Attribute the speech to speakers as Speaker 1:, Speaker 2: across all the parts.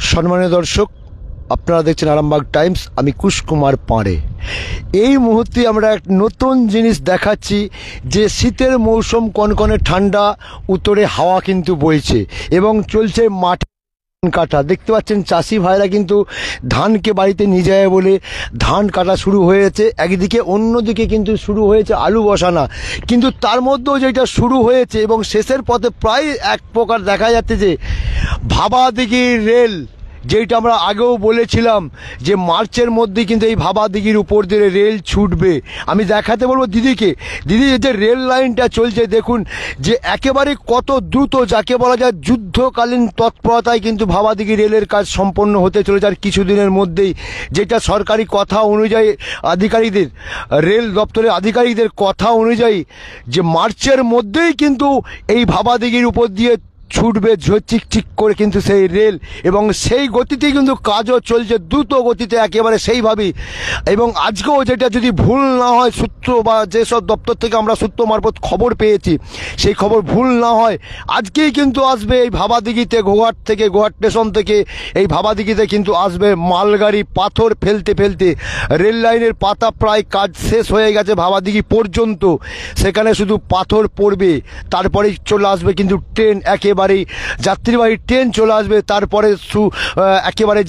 Speaker 1: সম্মানীয় দর্শক, আপনারা দেখছেন আরামবাগ টাইমস। আমি কুশ কুমার পাঁড়ে। এই মুহূর্তে আমরা এক নতুন জিনিস দেখাচ্ছি যে শীতের মৌসুম, কনকনে ঠান্ডা, উত্তরে হাওয়া কিন্তু বইছে এবং চলছে মাঠে কাটা। দেখতে পাচ্ছেন চাষি ভাইরা কিন্তু ধানকে বাড়িতে নিয়ে যায় বলে ধান কাটা শুরু হয়েছে একদিকে, অন্যদিকে কিন্তু শুরু হয়েছে আলু বসানা। কিন্তু তার মধ্যেও যেটা শুরু হয়েছে এবং শেষের পথে প্রায় এক প্রকার দেখা যাচ্ছে যে ভাবাদিঘির রেল, যেটা আমরা আগেও বলেছিলাম যে মার্চের মধ্যে কিন্তু এই ভাবাদিঘির উপর দিয়ে রেল ছুটবে। আমি দেখাতে বলবো দিদিকে, দিদি যে রেল লাইনটা চলছে দেখুন যে একেবারে কত দ্রুত, যাকে বলা যায় যুদ্ধকালীন তৎপরতায় কিন্তু ভাবাদিঘি রেলের কাজ সম্পন্ন হতে চলেছে আর কিছুদিনের মধ্যেই। যেটা সরকারি কথা অনুযায়ী, আধিকারিকদের, রেল দপ্তরের আধিকারিকদের কথা অনুযায়ী যে মার্চের মধ্যেই কিন্তু এই ভাবাদিঘির উপর দিয়ে ছুটবে চিকচিক করে কিন্তু সেই রেল, এবং সেই গতিতেই কিন্তু কাজও চলছে দ্রুত গতিতে একেবারে সেইভাবেই। এবং আজকেও যেটা যদি ভুল না হয়, সূত্র বা যেসব দপ্তর থেকে আমরা সূত্র মারফত খবর পেয়েছি, সেই খবর ভুল না হয়, আজকেই কিন্তু আসবে এই ভাবাদিঘিতে, গোঘাট থেকে, গোঘাট স্টেশন থেকে এই ভাবাদিঘিতে কিন্তু আসবে মালগাড়ি পাথর ফেলতে ফেলতে। রেল লাইনের পাতা প্রায় কাজ শেষ হয়ে গেছে ভাবাদিঘি পর্যন্ত, সেখানে শুধু পাথর পড়বে, তারপরেই চলে আসবে কিন্তু ট্রেন, একেবারেই যাত্রীবাহী ট্রেন চলে আসবে। তারপরে একেবারে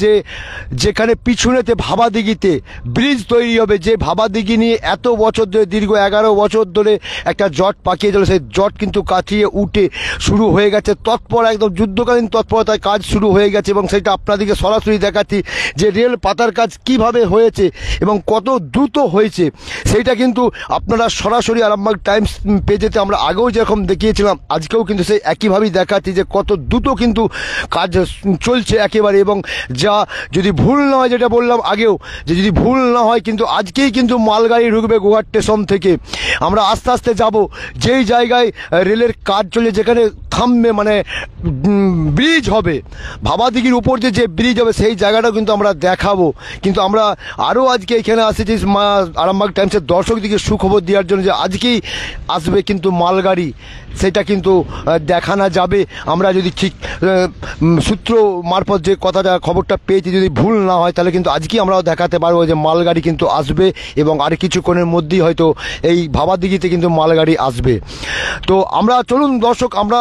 Speaker 1: যেখানে পিছনেতে ভাবাদিঘিতে ব্রিজ তৈরি হবে, যে ভাবাদিঘি নিয়ে এত বছর ধরে, দীর্ঘ 11 বছর ধরে একটা জট পাকিয়ে চলে, সেই জট কিন্তু কাটিয়ে উঠে শুরু হয়ে গেছে তৎপর, একদম যুদ্ধকালীন তৎপরতায় কাজ শুরু হয়ে গেছে। এবং সেটা আপনাদেরকে সরাসরি দেখাচ্ছি যে রেল পাতার কাজ কিভাবে হয়েছে এবং কত দ্রুত হয়েছে, সেইটা কিন্তু আপনারা সরাসরি আরামবাগ টাইমস পেজেতে আমরা আগেও যেরকম দেখিয়েছিলাম, আজকেও কিন্তু সেই একইভাবেই দেখাচ্ছি যে কত দ্রুত কিন্তু কাজ চলছে একেবারে। এবং যা যদি ভুল না হয়, যেটা বললাম আগেও, যে যদি ভুল না হয় কিন্তু আজকেই কিন্তু মালগাড়ি ঢুকবে গোঘাট স্টেশন থেকে। আমরা আস্তে আস্তে যাব যেই জায়গায় রেলের কাজ চলে, যেখানে থামবে, মানে ব্রিজ হবে, ভাবাদিঘির উপর যে ব্রিজ হবে সেই জায়গাটাও কিন্তু আমরা দেখাবো। কিন্তু আমরা আরও আজকে এখানে আসেছি আরামবাগ টাইমসের দর্শকদিকে সুখবর দেওয়ার জন্য যে আজকেই আসবে কিন্তু মালগাড়ি, সেটা কিন্তু দেখানো যাবে। আমরা যদি ঠিক সূত্র মারফত যে কথাটা, খবরটা পেয়েছি, যদি ভুল না হয়, তাহলে কিন্তু আজকেই আমরাও দেখাতে পারবো যে মালগাড়ি কিন্তু আসবে এবং আর কিছুক্ষণের মধ্যেই হয়তো এই ভাবাদিঘিতে কিন্তু মালগাড়ি আসবে। তো আমরা চলুন দর্শক, আমরা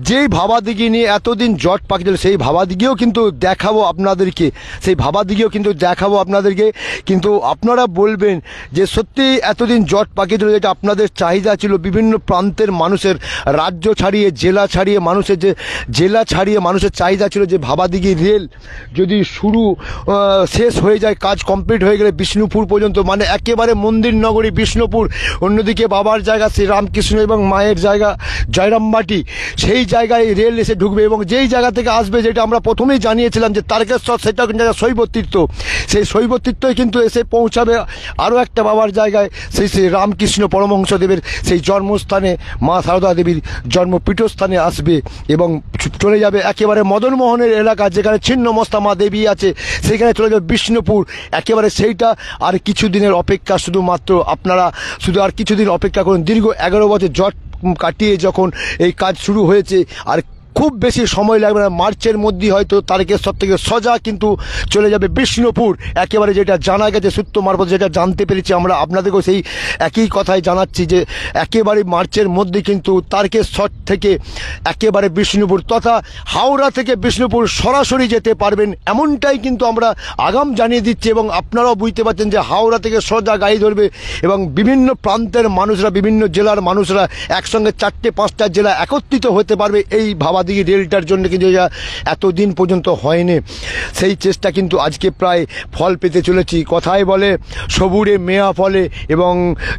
Speaker 1: যেই ভাবাদিঘি নিয়ে এতদিন জট পাকিয়েছিল সেই ভাবাদিঘিও কিন্তু দেখাবো আপনাদেরকে, সেই ভাবাদিঘিও কিন্তু দেখাবো আপনাদেরকে। কিন্তু আপনারা বলবেন যে সত্যি এতদিন জট পাকিয়েছিল, যেটা আপনাদের চাহিদা ছিল, বিভিন্ন প্রান্তের মানুষের, রাজ্য ছাড়িয়ে জেলা ছাড়িয়ে মানুষের, যে জেলা ছাড়িয়ে মানুষের চাহিদা ছিল যে ভাবাদিঘি রেল যদি শেষ হয়ে যায়, কাজ কমপ্লিট হয়ে গেলে বিষ্ণুপুর পর্যন্ত, মানে একেবারে মন্দির নগরী বিষ্ণুপুর, অন্যদিকে বাবার জায়গা শ্রী রামকৃষ্ণ এবং মায়ের জায়গা জয়রামবাটি, সেই জায়গায় রেল এসে ঢুকবে। এবং যেই জায়গা থেকে আসবে, যেটা আমরা প্রথমেই জানিয়েছিলাম যে তারকেশ্বর, সেটা কিন্তু জায়গা শৈবতীর্থ, সেই শৈবতীর্থই কিন্তু এসে পৌঁছাবে আরও একটা বাবার জায়গায়, সেই শ্রী রামকৃষ্ণ পরমহংসদেবের সেই জন্মস্থানে, মা সারদা দেবীর জন্মপীঠস্থানে আসবে এবং চলে যাবে একেবারে মদনমোহনের এলাকা, যেখানে ছিন্নমস্তা মা দেবী আছে, সেখানে চলে যাবে বিষ্ণুপুর একেবারে। সেইটা আর কিছুদিনের অপেক্ষা, শুধুমাত্র আপনারা শুধু আর কিছুদিন অপেক্ষা করুন। দীর্ঘ 11 বছর জট কাটিয়ে যখন এই কাজ শুরু হয়েছে, আর খুব বেশি সময় লাগবে না, মার্চের মধ্যেই হয়তো তারকেশ্বর থেকে সোজা কিন্তু চলে যাবে বিষ্ণুপুর একেবারে, যেটা জানা গেছে সূত্র মারফত, যেটা জানতে পেরেছি আমরা আপনাদেরকেও সেই একই কথাই জানাচ্ছি যে একেবারে মার্চের মধ্যে কিন্তু তারকেশ্বর থেকে একেবারে বিষ্ণুপুর তথা হাওড়া থেকে বিষ্ণুপুর সরাসরি যেতে পারবেন, এমনটাই কিন্তু আমরা আগাম জানিয়ে দিচ্ছি। এবং আপনারাও বুঝতে পারছেন যে হাওড়া থেকে সোজা গাড়ি ধরবে এবং বিভিন্ন প্রান্তের মানুষরা, বিভিন্ন জেলার মানুষরা একসঙ্গে 4-5টা জেলা একত্রিত হতে পারবে এই ভাবাদিঘি রেলটার জন্য, কিন্তু যা এতদিন পর্যন্ত হয়নি, সেই চেষ্টা কিন্তু আজকে প্রায় ফল পেতে চলেছি। কথায় বলে সবুরে মেয়া ফলে, এবং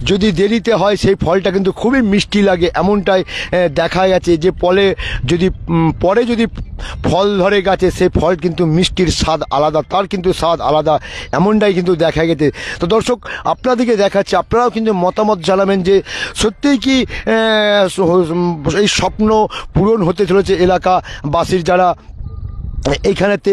Speaker 1: যদি দেরিতে হয় সেই ফলটা কিন্তু খুবই মিষ্টি লাগে, এমনটাই দেখা গেছে যে পরে যদি ফল ধরে গাছে, সেই ফল কিন্তু মিষ্টির স্বাদ আলাদা, তার কিন্তু স্বাদ আলাদা, এমনটাই কিন্তু দেখা গেছে। তো দর্শক, আপনাদেরকে দেখাচ্ছে, আপনারাও কিন্তু মতামত জানাবেন যে সত্যিই কি এই স্বপ্ন পূরণ হতে চলেছে এলাকাবাসীর, যারা এইখানেতে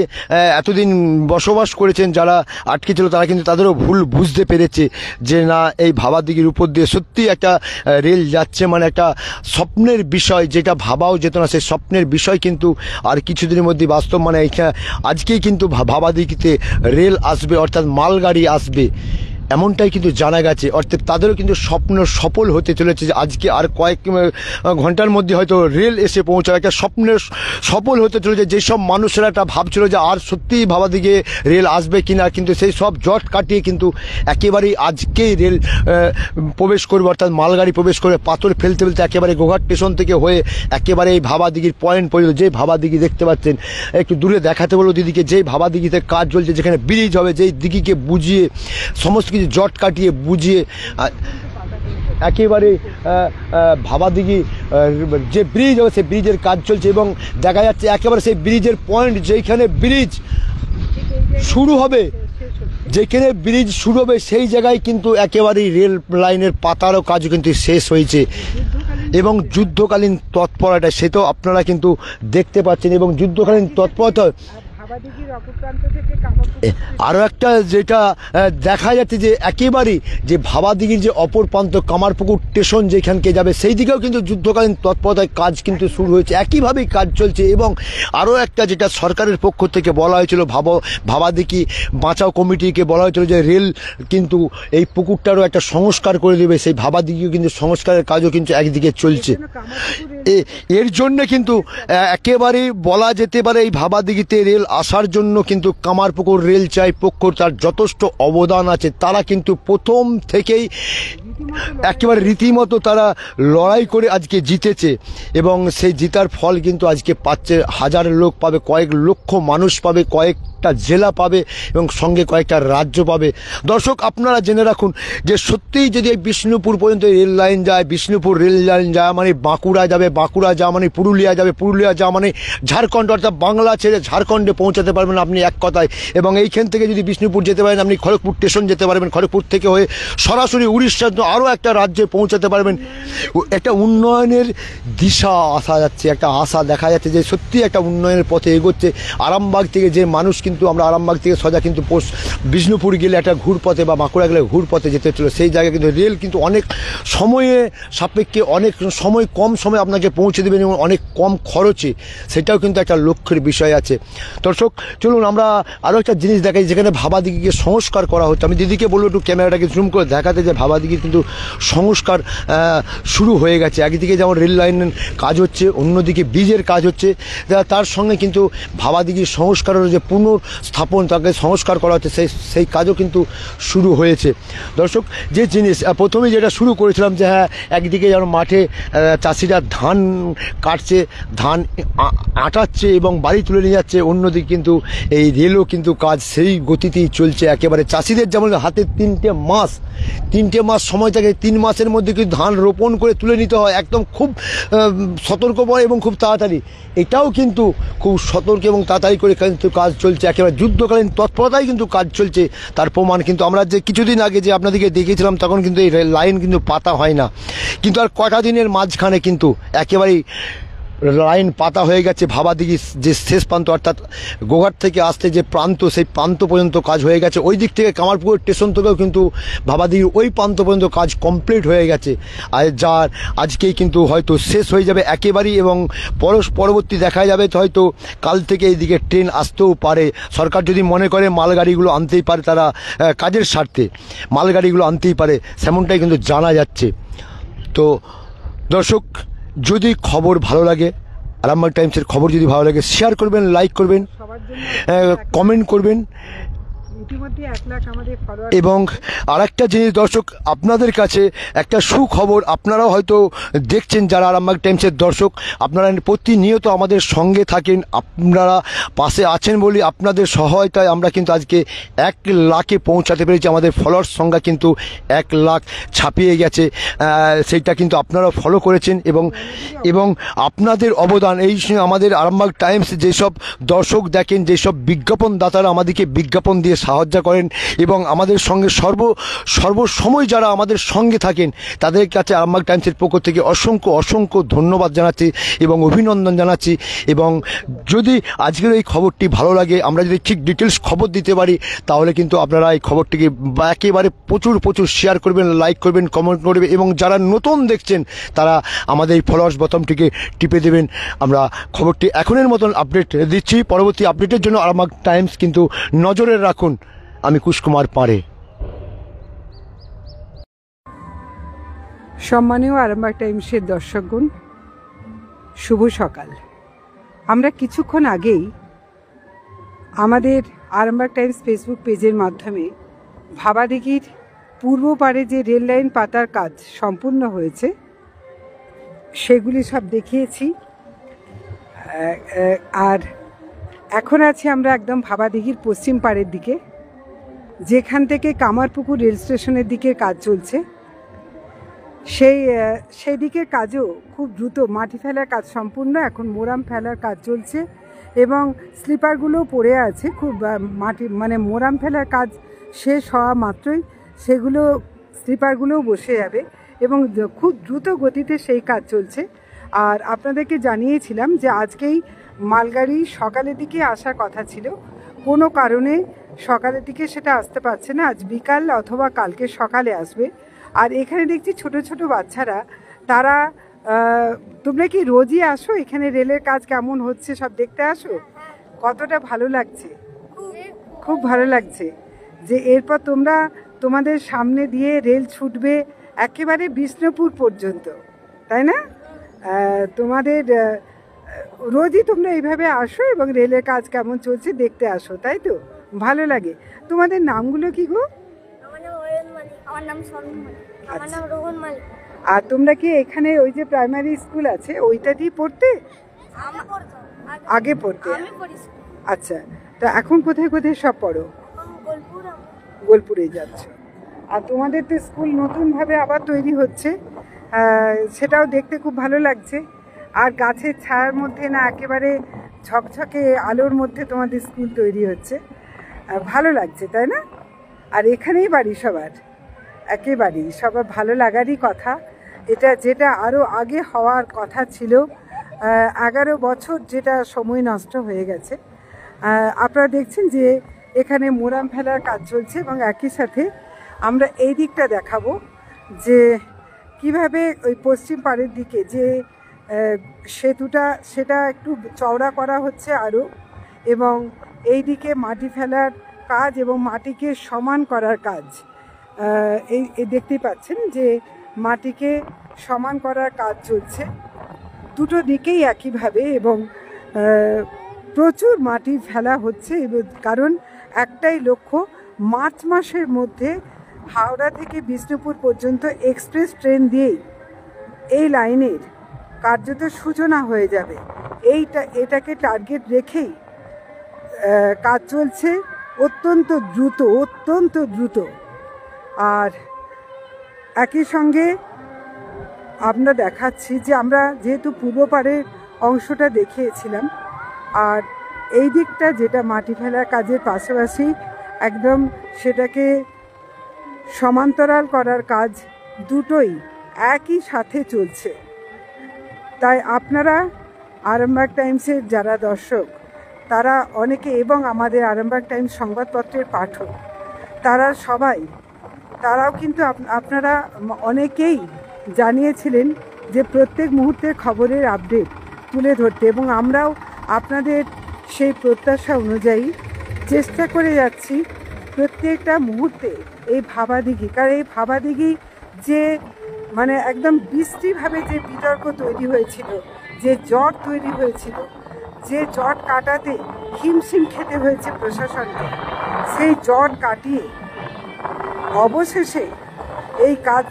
Speaker 1: এতদিন বসবাস করেছেন যারা আটকে ছিল, তারা কিন্তু তাদেরও ভুল বুঝতে পেরেছে যে না, এই ভাবাদিঘির উপর দিয়ে সত্যি একটা রেল যাচ্ছে, মানে একটা স্বপ্নের বিষয়, যেটা ভাবাও যেত না সেই স্বপ্নের বিষয় কিন্তু আর কিছুদিনের মধ্যে বাস্তব। মানে এইখানে আজকেই কিন্তু ভাবাদিঘিতে রেল আসবে, অর্থাৎ মালগাড়ি আসবে, এমনটাই কিন্তু জানা গেছে। অর্থাৎ তাদেরও কিন্তু স্বপ্ন সফল হতে চলেছে যে আজকে আর কয়েক ঘন্টার মধ্যে হয়তো রেল এসে পৌঁছাবে। একটা স্বপ্নের সফল হতে চলেছে। যেসব মানুষেরা একটা ভাবছিল যে আর সত্যিই ভাবাদিঘি রেল আসবে কিনা, কিন্তু সেই সব জট কাটিয়ে কিন্তু একেবারেই আজকেই রেল প্রবেশ করবে, অর্থাৎ মালগাড়ি প্রবেশ করবে। পাথর ফেলতে ফেলতে একেবারে গোঘাট স্টেশন থেকে হয়ে একেবারে এই ভাবাদিঘির পয়েন্ট পর্যন্ত, যে ভাবাদিঘি দেখতে পাচ্ছেন, একটু দূরে দেখাতে বলো দিদিকে, যেই ভাবাদিঘিতে কাজ চলছে, যেখানে ব্রিজ হবে, যেই দিঘিকে বুঝিয়ে সমস্ত কিছু জট কাটিয়ে বুঝিয়ে একেবারে ভাবাদিঘি যে ব্রিজ হবে সেই ব্রিজের কাজ চলছে। এবং দেখা যাচ্ছে একেবারে সেই ব্রিজের পয়েন্ট, যেখানে ব্রিজ শুরু হবে, যেখানে ব্রিজ শুরু হবে সেই জায়গায় কিন্তু একেবারেই রেল লাইনের পাতারও কাজও কিন্তু শেষ হয়েছে। এবং যুদ্ধকালীন তৎপরতা সেটাও আপনারা কিন্তু দেখতে পাচ্ছেন। এবং যুদ্ধকালীন তৎপরতা আরও একটা যেটা দেখা যাচ্ছে যে একেবারেই যে ভাবাদিঘির যে অপর প্রান্ত কামারপুকুর স্টেশন যেখানকে যাবে, সেই দিকেও কিন্তু যুদ্ধকালীন তৎপরতায় কাজ কিন্তু শুরু হয়েছে, একইভাবেই কাজ চলছে। এবং আরও একটা যেটা সরকারের পক্ষ থেকে বলা হয়েছিল, ভাবাদিঘি বাঁচাও কমিটিকে বলা হয়েছিল যে রেল কিন্তু এই পুকুরটারও একটা সংস্কার করে দেবে, সেই ভাবাদিঘিও কিন্তু সংস্কারের কাজও কিন্তু একদিকে চলছে। এর জন্য কিন্তু একেবারেই বলা যেতে পারে এই ভাবাদিঘিতে রেল আসার জন্য কিন্তু কামারপুকুর রেল চাই পক্ষ তার যথেষ্ট অবদান আছে। তারা কিন্তু প্রথম থেকেই একেবারে রীতিমতো তারা লড়াই করে আজকে জিতেছে। এবং সেই জিতার ফল কিন্তু আজকে পাচ্ছে, হাজার লোক পাবে, কয়েক লক্ষ মানুষ পাবে, কয়েকটা জেলা পাবে এবং সঙ্গে কয়েকটা রাজ্য পাবে। দর্শক আপনারা জেনে রাখুন যে সত্যিই যদি এই বিষ্ণুপুর পর্যন্ত রেল লাইন যায়, বিষ্ণুপুর রেল লাইন যায় মানে বাঁকুড়া যাবে, বাঁকুড়া যাওয়া মানে পুরুলিয়া যাবে, পুরুলিয়া যাওয়া মানে ঝাড়খণ্ড, অর্থাৎ বাংলা ছেড়ে ঝাড়খণ্ডে পৌঁছাতে পারবেন আপনি এক কথায়। এবং এইখান থেকে যদি বিষ্ণুপুর যেতে পারেন, আপনি খড়গপুর স্টেশন যেতে পারবেন, খড়গপুর থেকে হয়ে সরাসরি উড়িষ্যার আরও একটা রাজ্যে পৌঁছাতে পারবেন। একটা উন্নয়নের দিশা আসা যাচ্ছে, একটা আশা দেখা যাচ্ছে যে সত্যি একটা উন্নয়নের পথে এগোচ্ছে। আরামবাগ থেকে যে মানুষ কিন্তু আমরা আরামবাগ থেকে সোজা কিন্তু বিষ্ণুপুর গেলে একটা ঘুরপথে বা বাঁকুড়া গেলে ঘুরপথে যেতে হচ্ছিলো, সেই জায়গায় কিন্তু রেল কিন্তু অনেক সময়ে সাপেক্ষে, অনেক সময় কম সময় আপনাকে পৌঁছে দেবেন এবং অনেক কম খরচে, সেটাও কিন্তু একটা লক্ষ্যের বিষয় আছে। দর্শক চলুন আমরা আরও একটা জিনিস দেখাই, যেখানে ভাবাদিঘিকে সংস্কার করা হচ্ছে। আমি দিদিকে বলবো একটু ক্যামেরাটাকে জুম করে দেখাতে যে ভাবাদিঘির কিন্তু সংস্কার শুরু হয়ে গেছে। একদিকে যেমন রেল লাইনের কাজ হচ্ছে, অন্যদিকে ব্রিজের কাজ হচ্ছে, তার সঙ্গে কিন্তু ভাবাদিঘির সংস্কারের যে পুনঃস্থাপন, তাকে সংস্কার করা হচ্ছে, সেই কাজও কিন্তু শুরু হয়েছে। দর্শক যে জিনিস প্রথমে যেটা শুরু করেছিলাম যে হ্যাঁ, একদিকে যেমন মাঠে চাষিরা ধান কাটছে, ধান আটাচ্ছে এবং বাড়ি তুলে নিয়ে যাচ্ছে, অন্যদিকে কিন্তু এই রেলও কিন্তু কাজ সেই গতিতেই চলছে। একেবারে চাষিদের যেমন হাতে 3টে মাস সময় থাকে, 3 মাসের মধ্যে কিন্তু ধান রোপণ করে তুলে নিতে হয়, একদম খুব সতর্কভাবে এবং খুব তাড়াতাড়ি। এটাও কিন্তু খুব সতর্ক এবং তাড়াতাড়ি করে কিন্তু কাজ চলছে, একেবারে যুদ্ধকালীন তৎপরতায় কিন্তু কাজ চলছে। তার প্রমাণ কিন্তু আমরা যে কিছুদিন আগে যে আপনাদেরকে দেখিয়েছিলাম, তখন কিন্তু এই লাইন কিন্তু পাতা হয় না, কিন্তু আর কটা দিনের মাঝখানে কিন্তু একেবারেই লাইন পাতা হয়ে গেছে। ভাবাদিঘি যে শেষ প্রান্ত, অর্থাৎ গোঘাট থেকে আসতে যে প্রান্ত, সেই প্রান্ত পর্যন্ত কাজ হয়ে গেছে। ওই দিক থেকে কামারপুকুর স্টেশন থেকেও কিন্তু ভাবাদিঘির ওই প্রান্ত পর্যন্ত কাজ কমপ্লিট হয়ে গেছে, আর যার আজকেই কিন্তু হয়তো শেষ হয়ে যাবে একেবারেই। এবং পরবর্তী দেখা যাবে তো হয়তো কাল থেকে এইদিকে ট্রেন আসতেও পারে। সরকার যদি মনে করে মালগাড়িগুলো আনতেই পারে, তারা কাজের স্বার্থে মালগাড়িগুলো আনতেই পারে, সেমনটাই কিন্তু জানা যাচ্ছে। তো দর্শক যদি খবর ভালো লাগে, আরামবাগ টাইমসের খবর যদি ভালো লাগে, শেয়ার করবেন, লাইক করবেন, কমেন্ট করবেন। এবং আরেকটা জিনিস দর্শক, আপনাদের কাছে একটা সুখবর, আপনারাও হয়তো দেখছেন যারা আরামবাগ টাইমসের দর্শক, আপনারা প্রতিনিয়ত আমাদের সঙ্গে থাকেন, আপনারা পাশে আছেন বলে আপনাদের সহায়তায় আমরা কিন্তু আজকে 1 লাখে পৌঁছাতে পেরেছি। আমাদের ফলোয়ার্স সংখ্যা কিন্তু 1 লাখ ছাপিয়ে গেছে, সেইটা কিন্তু আপনারাও ফলো করেছেন। এবং আপনাদের অবদান, এই আমাদের আরামবাগ টাইমস যেসব দর্শক দেখেন, যেসব বিজ্ঞাপনদাতারা আমাদেরকে বিজ্ঞাপন দিয়ে সাহায্য করেন এবং আমাদের সঙ্গে সর্বসময় যারা আমাদের সঙ্গে থাকেন তাদের কাছে আরামবাগ টাইমসের পক্ষ থেকে অসংখ্য অসংখ্য ধন্যবাদ জানাচ্ছি এবং অভিনন্দন জানাচ্ছি। এবং যদি আজকের এই খবরটি ভালো লাগে, আমরা যদি ঠিক ডিটেলস খবর দিতে পারি, তাহলে কিন্তু আপনারা এই খবরটিকে একেবারে প্রচুর শেয়ার করবেন, লাইক করবেন, কমেন্ট করবেন এবং যারা নতুন দেখছেন তারা আমাদের এই ফলোয়ার্স বোতামটিকে টিপে দেবেন। আমরা খবরটি এখনের মতন আপডেট দিচ্ছি। পরবর্তী আপডেটের জন্য আরামবাগ টাইমস কিন্তু নজরে রাখুন। আমি কুশকুমার পাঁড়ে।
Speaker 2: সম্মানীয় আরামবাগ টাইমসের দর্শকগণ, শুভ সকাল। আমরা কিছুক্ষণ আগেই আমাদের আরামবাগ টাইমস ফেসবুক পেজের মাধ্যমে ভাবাদিঘির পূর্ব পাড়ে যে রেল লাইন পাতার কাজ সম্পূর্ণ হয়েছে সেগুলি সব দেখিয়েছি। আর এখন আছি আমরা একদম ভাবাদিঘির পশ্চিম পাড়ের দিকে, যেখান থেকে কামারপুকুর রেল স্টেশনের দিকের কাজ চলছে। সেই দিকের কাজও খুব দ্রুত মাটি ফেলার কাজ সম্পূর্ণ, এখন মোরাম ফেলার কাজ চলছে এবং স্লিপারগুলোও পড়ে আছে। খুব মোরাম ফেলার কাজ শেষ হওয়া মাত্রই সেগুলো স্লিপারগুলোও বসে যাবে এবং খুব দ্রুত গতিতে সেই কাজ চলছে। আর আপনাদেরকে জানিয়েছিলাম যে আজকেই মালগাড়ি সকালের দিকে আসার কথা ছিল, কোনো কারণে সকালের দিকে সেটা আসতে পারছে না, আজ বিকাল অথবা কালকে সকালে আসবে। আর এখানে দেখছি ছোট ছোট বাচ্চারা, তারা তোমরা কি রোজই আসো এখানে? রেলের কাজ কেমন হচ্ছে সব দেখতে আসো? কতটা ভালো লাগছে? খুব ভালো লাগছে যে এরপর তোমাদের সামনে দিয়ে রেল ছুটবে একেবারে বিষ্ণুপুর পর্যন্ত, তাই না? তোমাদের রোজই তোমরা এইভাবে আসো এবং রেলের কাজ কেমন চলছে দেখতে আসো, তাই তো? ভালো লাগে। তোমাদের নামগুলো কি গো?
Speaker 3: আমার নাম সমিন মালিক। আমার নাম রোহন মালিক।
Speaker 2: আর তোমরা কি এখানে ওই যে প্রাইমারি স্কুল আছে ওইটাতেই পড়তে? আগে পড়তে? আচ্ছা, তো এখন কোথায় কোথায় সব পড়ো? গোলপুরে যাচ্ছ। আর তোমাদের তো স্কুল নতুনভাবে আবার তৈরি হচ্ছে, সেটাও দেখতে খুব ভালো লাগছে। আর গাছের ছায়ার মধ্যে না একেবারে ঝকঝকে আলোর মধ্যে তোমাদের স্কুল তৈরি হচ্ছে, ভালো লাগছে, তাই না? আর এখানেই বাড়ি সবার, একেবারেই সবার ভালো লাগারই কথা। এটা যেটা আরও আগে হওয়ার কথা ছিল, 11 বছর যেটা সময় নষ্ট হয়ে গেছে। আপনারা দেখছেন যে এখানে মোরাম ফেলার কাজ চলছে এবং একই সাথে আমরা এই দিকটা দেখাবো যে কিভাবে ওই পশ্চিম পাড়ের দিকে যে সেতুটা সেটা একটু চওড়া করা হচ্ছে আরও, এবং এই দিকে মাটি ফেলার কাজ এবং মাটিকে সমান করার কাজ। এই দেখতেই পাচ্ছেন যে মাটিকে সমান করার কাজ চলছে দুটো দিকেই একইভাবে, এবং প্রচুর মাটি ফেলা হচ্ছে। কারণ একটাই লক্ষ্য, মার্চ মাসের মধ্যে হাওড়া থেকে বিষ্ণুপুর পর্যন্ত এক্সপ্রেস ট্রেন দিয়েই এই লাইনের কার্যত সূচনা হয়ে যাবে। এটাকে টার্গেট রেখেই কাজ চলছে অত্যন্ত দ্রুত। আর একই সঙ্গে আমরা দেখাচ্ছি যে আমরা যেহেতু পূর্ব পাড়ের অংশটা দেখিয়েছিলাম, আর এই দিকটা যেটা মাটি ফেলার কাজের পাশাপাশি একদম সেটাকে সমান্তরাল করার কাজ, দুটোই একই সাথে চলছে। তাই আপনারা আরামবাগ টাইমসের যারা দর্শক তারা অনেকে, এবং আমাদের আরামবাগ টাইমস সংবাদপত্রের পাঠক, তারাও কিন্তু আপনারা অনেকেই জানিয়েছিলেন যে প্রত্যেক মুহূর্তের খবরের আপডেট তুলে ধরতে, এবং আমরাও আপনাদের সেই প্রত্যাশা অনুযায়ী চেষ্টা করে যাচ্ছি প্রত্যেকটা মুহূর্তে এই ভাবাদিঘি। কারণ এই ভাবাদিঘি যে একদম বৃষ্টিভাবে যে বিতর্ক তৈরি হয়েছিল, যে জট তৈরি হয়েছিল, যে জট কাটাতে হিমশিম খেতে হয়েছে প্রশাসনকে, সেই জট কাটিয়ে অবশেষে এই কাজ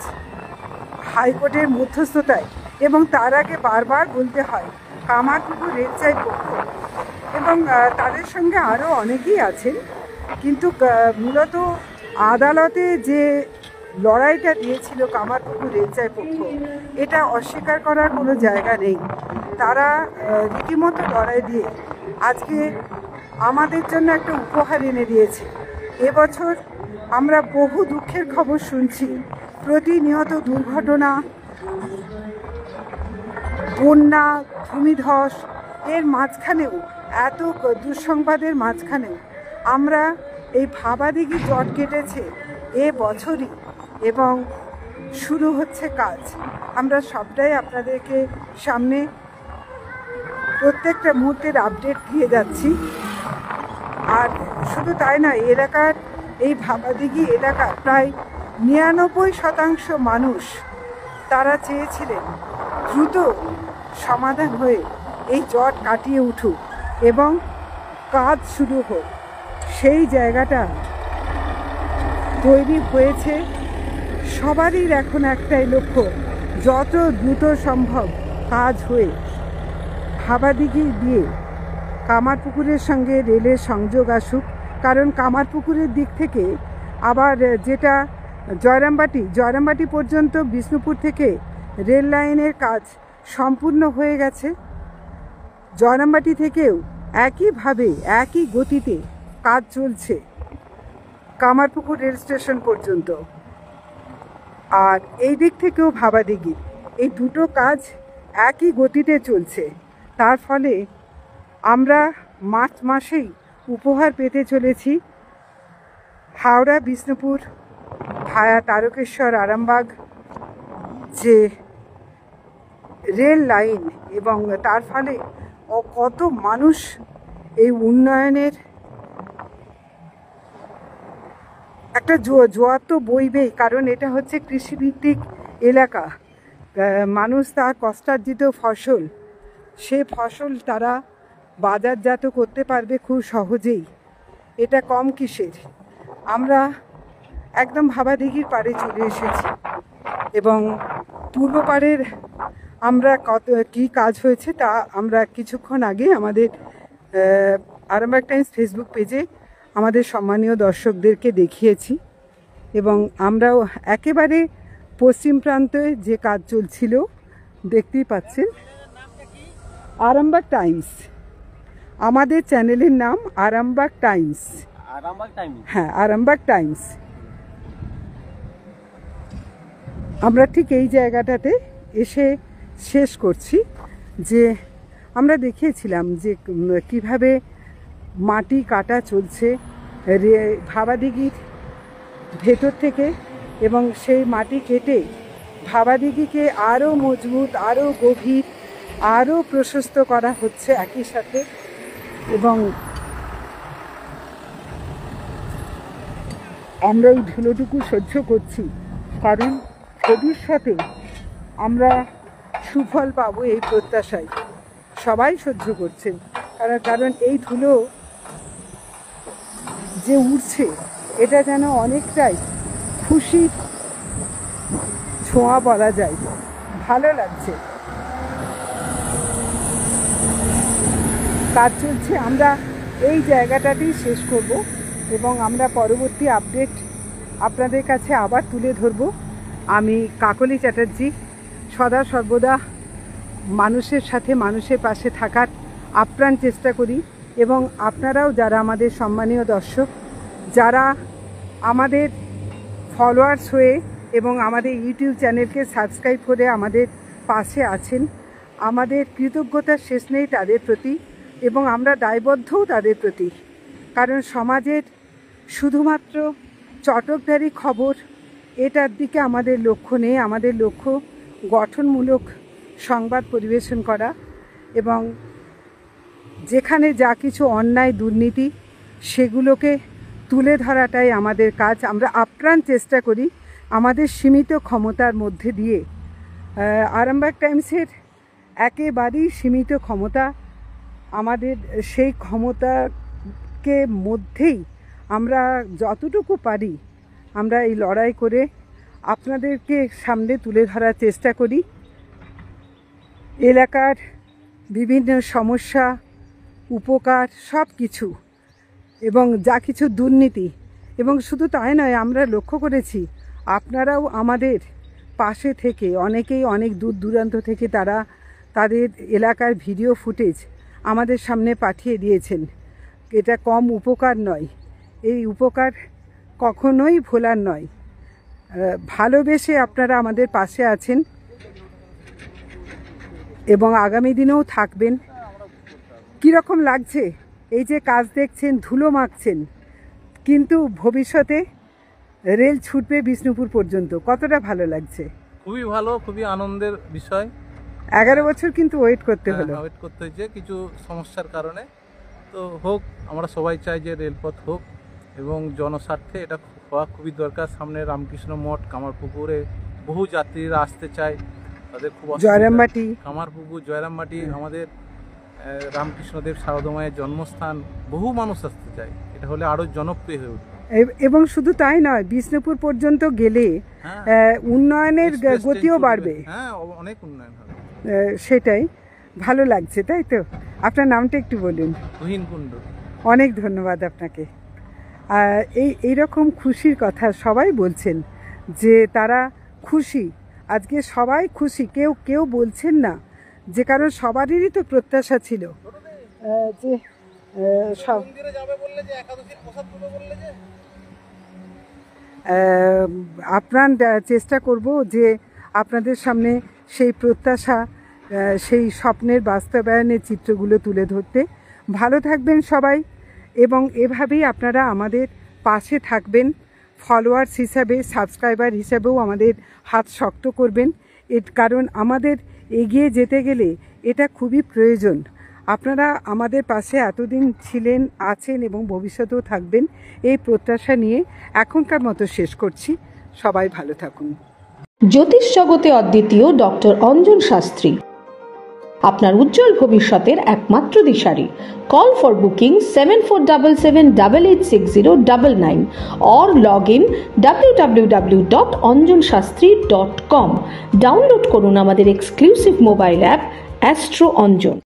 Speaker 2: হাইকোর্টের মধ্যস্থতায়, এবং তার আগে বারবার বলতে হয় কামারপুকুর রেলচাই পক্ষ, এবং তাদের সঙ্গে আরও অনেকেই আছেন, কিন্তু মূলত আদালতে যে লড়াইটা দিয়েছিল কামারপুকুর রেলচাই পক্ষ, এটা অস্বীকার করার কোনো জায়গা নেই। তারা রীতিমতো লড়াই দিয়ে আজকে আমাদের জন্য একটা উপহার এনে দিয়েছে। এবছর আমরা বহু দুঃখের খবর শুনছি, প্রতিনিয়ত দুর্ঘটনা, বন্যা, ভূমিধস, এর মাঝখানেও, এত দুঃসংবাদের মাঝখানেও আমরা এই ভাবাদিঘি জট কেটেছে এ বছরই এবং শুরু হচ্ছে কাজ। আমরা সবটাই আপনাদেরকে সামনে প্রত্যেকটা মুহূর্তের আপডেট দিয়ে যাচ্ছি। আর শুধু তাই না, এলাকার এই ভাবাদিঘি এলাকার প্রায় 99% মানুষ তারা চেয়েছিলেন দ্রুত সমাধান হয়ে এই জট কাটিয়ে উঠুক এবং কাজ শুরু হোক। সেই জায়গাটা তৈরি হয়েছে। সবারই এখন একটাই লক্ষ্য, যত দ্রুত সম্ভব কাজ হয়ে ভাবাদিঘি দিয়ে কামারপুকুরের সঙ্গে রেলের সংযোগ আসুক। কারণ কামারপুকুরের দিক থেকে আবার যেটা জয়রামবাটি পর্যন্ত বিষ্ণুপুর থেকে রেল লাইনের কাজ সম্পূর্ণ হয়ে গেছে। জয়রামবাটি থেকেও একইভাবে একই গতিতে কাজ চলছে কামারপুকুর রেল স্টেশন পর্যন্ত। আর এই দিক থেকেও ভাবাদিঘি, এই দুটো কাজ একই গতিতে চলছে। তার ফলে আমরা মার্চ মাসেই উপহার পেতে চলেছি হাওড়া বিষ্ণুপুর ভায়া তারকেশ্বর আরামবাগ যে রেল লাইন, এবং তার ফলে কত মানুষ এই উন্নয়নের একটা জোয়ার তো বইবেই। কারণ এটা হচ্ছে কৃষিভিত্তিক এলাকা, মানুষ তার কষ্টার্জিত ফসল, সে ফসল তারা বাজারজাত করতে পারবে খুব সহজেই। এটা কম কিসের, আমরা একদম ভাবাদিঘির পাড়ে চলে এসেছি এবং পূর্ব পাড়ের আমরা কী কাজ হয়েছে তা আমরা কিছুক্ষণ আগে আমাদের আরামবাগ টাইমস ফেসবুক পেজে আমাদের সম্মানীয় দর্শকদেরকে দেখিয়েছি। এবং আমরাও একেবারে পশ্চিম প্রান্তে যে কাজ চলছিল দেখতেই পাচ্ছেন। আরামবাগ টাইমস, আমাদের চ্যানেলের নাম আরামবাগ টাইমস। হ্যাঁ, আরামবাগ টাইমস। আমরা ঠিক এই জায়গাটাতে এসে শেষ করছি যে আমরা দেখিয়েছিলাম যে কিভাবে মাটি কাটা চলছে ভাবাদিঘির ভেতর থেকে, এবং সেই মাটি কেটে ভাবাদিঘিকে আরও মজবুত, আরও গভীর, আরও প্রশস্ত করা হচ্ছে একই সাথে। এবং আমরা এই ধুলোটুকু সহ্য করছি কারণ ভবিষ্যতে আমরা সুফল পাবো এই প্রত্যাশায়। সবাই সহ্য করছেন কারণ এই ধুলো যে উঠছে এটা যেন অনেকটাই খুশির ছোঁয়া বলা যায়, ভালো লাগছে। কাজ চলছে, আমরা এই জায়গাটাতেই শেষ করব এবং আমরা পরবর্তী আপডেট আপনাদের কাছে আবার তুলে ধরব। আমি কাকলি চ্যাটার্জি, সদা সর্বদা মানুষের সাথে, মানুষের পাশে থাকার আপ্রাণ চেষ্টা করি। এবং আপনারাও যারা আমাদের সম্মানীয় দর্শক, যারা আমাদের ফলোয়ার্স হয়ে এবং আমাদের ইউটিউব চ্যানেলকে সাবস্ক্রাইব করে আমাদের পাশে আছেন, আমাদের কৃতজ্ঞতার শেষ নেই তাদের প্রতি এবং আমরা দায়বদ্ধও তাদের প্রতি। কারণ সমাজের শুধুমাত্র চটকদারি খবর এটার দিকে আমাদের লক্ষ্য নেই। আমাদের লক্ষ্য গঠনমূলক সংবাদ পরিবেশন করা এবং যেখানে যা কিছু অন্যায় দুর্নীতি সেগুলোকে তুলে ধরাটাই আমাদের কাজ। আমরা আপ্রাণ চেষ্টা করি আমাদের সীমিত ক্ষমতার মধ্যে দিয়ে। আরামবাগ টাইমসের একেবারেই সীমিত ক্ষমতা, আমাদের সেই ক্ষমতাকে মধ্যেই আমরা যতটুকু পারি আমরা এই লড়াই করে আপনাদেরকে সামনে তুলে ধরার চেষ্টা করি। এলাকার বিভিন্ন সমস্যা, উপকার, সব কিছু, এবং যা কিছু দুর্নীতি। এবং শুধু তাই নয়, আমরা লক্ষ্য করেছি আপনারাও আমাদের পাশে থেকে, অনেকেই অনেক দূর দূরান্ত থেকে তারা তাদের এলাকার ভিডিও ফুটেজ আমাদের সামনে পাঠিয়ে দিয়েছেন। এটা কম উপকার নয়, এই উপকার কখনোই ভোলার নয়। ভালোবেসে আপনারা আমাদের পাশে আছেন এবং আগামী দিনেও থাকবেন। কীরকম লাগছে এই যে কাজ দেখছেন, ধুলো মাখছেন, কিন্তু ভবিষ্যতে রেল ছুটবে বিষ্ণুপুর পর্যন্ত, কতটা ভালো লাগছে?
Speaker 4: খুবই ভালো, খুবই আনন্দের বিষয়।
Speaker 2: 11 বছর কিন্তু ওয়েট করতে হলো।
Speaker 4: ওয়েট করতে হয়েছে কিছু সমস্যার কারণে, তো হোক, আমরা সবাই চাই যে রেলপথ হোক এবং জনস্বার্থে এটা হওয়া খুবই দরকার। সামনে রামকৃষ্ণ মঠ, কামারপুকুরে বহু যাত্রীরা আসতে চায়, তাদের খুব
Speaker 2: জয়রামবাটি,
Speaker 4: কামারপুকুর, জয়রামবাটি আমাদের রামকৃষ্ণদেব শারদামায়ের জন্মস্থান, বহু মানুষ আসতে চায়। এটা হলে আরও জনপ্রিয় হয়ে উঠবে।
Speaker 2: এবং শুধু তাই নয়, বিষ্ণুপুর পর্যন্ত গেলে উন্নয়নের গতিও বাড়বে।
Speaker 4: হ্যাঁ, অনেক উন্নয়ন হবে।
Speaker 2: সেটাই ভালো লাগছে, তাই তো? আপনার নামটা একটু বলুন।
Speaker 4: তুহিন কুণ্ডু।
Speaker 2: অনেক ধন্যবাদ আপনাকে। এইরকম খুশির কথা সবাই বলছেন যে তারা খুশি, আজকে সবাই খুশি, কেউ বলছেন না যে, কারণ সবারই তো প্রত্যাশা ছিল যে সব আপ্রাণ চেষ্টা করব যে আপনাদের সামনে সেই প্রত্যাশা, সেই স্বপ্নের বাস্তবায়নের চিত্রগুলো তুলে ধরতে। ভালো থাকবেন সবাই এবং এভাবেই আপনারা আমাদের পাশে থাকবেন। ফলোয়ার্স হিসাবে, সাবস্ক্রাইবার হিসাবেও আমাদের হাত শক্ত করবেন, কারণ আমাদের এগিয়ে যেতে গেলে এটা খুবই প্রয়োজন। আপনারা আমাদের পাশে এতদিন ছিলেন, আছেন এবং ভবিষ্যতেও থাকবেন, এই প্রত্যাশা নিয়ে এখনকার মতো শেষ করছি। সবাই ভালো থাকুন।
Speaker 5: জ্যোতিষ জগতে অদ্বিতীয় ডক্টর অঞ্জন শাস্ত্রী, আপনার উজ্জ্বল ভবিষ্যতের একমাত্র দিশারি। Call for booking 7477886099 or log in www.anjanshastri.com। Download করুন আমাদের exclusive mobile app astro Anjan.